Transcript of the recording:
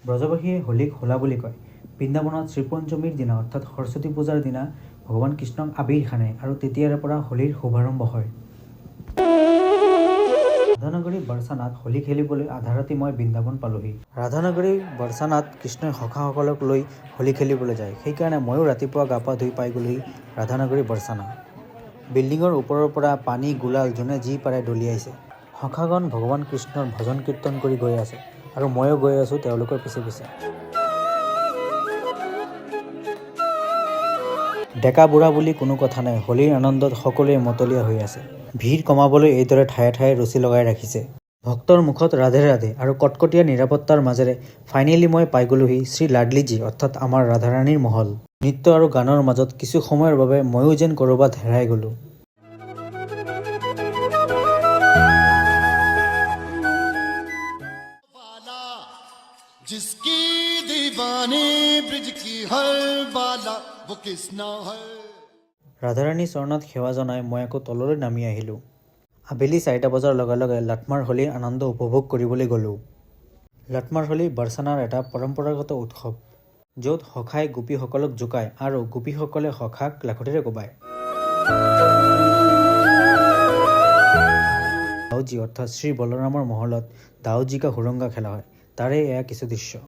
ব্ৰজবাসীয়ে হোলীক হোলা বুলি কয়। বৃন্দাবনত শ্ৰীপঞ্চমীৰ দিনা অৰ্থাৎ সৰস্বতী পূজাৰ দিনা ভগৱান কৃষ্ণক আবিৰ সানে আৰু তেতিয়াৰে পৰা হোলীৰ শুভাৰম্ভ হয়। ৰাধানগৰী বৰছানাত হোলী খেলিবলৈ আধা ৰাতি মই বৃন্দাবন পালোহি। ৰাধানগৰী বৰছানাত কৃষ্ণই সখাসকলক লৈ হোলী খেলিবলৈ যায়। সেইকাৰণে ময়ো ৰাতিপুৱা গা পা ধুই পাই গলোহি ৰাধানগৰী বৰছানা। বিল্ডিঙৰ ওপৰৰ পৰা পানী গুলাল যোনে যি পাৰে দলিয়াইছে। সখাগণ ভগৱান কৃষ্ণৰ ভজন কীৰ্তন কৰি গৈ আছে আৰু ময়ো গৈ আছোঁ তেওঁলোকৰ পিছে পিছে। ডেকা বুঢ়া বুলি কোনো কথা নাই, হোলীৰ আনন্দত সকলোৱে মতলীয়া হৈ আছে। ভিৰ কমাবলৈ এইদৰে ঠায়ে ঠায়ে ৰছী লগাই ৰাখিছে। ভক্তৰ মুখত ৰাধে ৰাধে আৰু কটকটীয়া নিৰাপত্তাৰ মাজেৰে ফাইনেলি মই পাই গলোহি শ্ৰী লাডলিজী অৰ্থাৎ আমাৰ ৰাধাৰাণীৰ মহল। নৃত্য আৰু গানৰ মাজত কিছু সময়ৰ বাবে ময়ো যেন ক'ৰবাত হেৰাই গলো। जिसकी दीवानी ब्रिज की हर बाला वो किसना है। ৰাধাৰাণী চৰণত সেৱা জনাই মই আকৌ তললৈ নামি আহিলোঁ। আবেলি 4টা বজাৰ লগে লগে লাটমাৰ হোলীৰ আনন্দ উপভোগ কৰিবলৈ গ'লোঁ। লাটমাৰ হোলী বৰছানাৰ এটা পৰম্পৰাগত উৎসৱ, য'ত সখাই গোপীসকলক জোকায় আৰু গোপীসকলে সখাক লাখুটিৰে কোবায়। দাউজী অৰ্থাৎ শ্ৰী বলৰামৰ মহলত দাউজী কা হুৰংগা খেলা হয়, তাৰে এয়া কিছু দৃশ্য।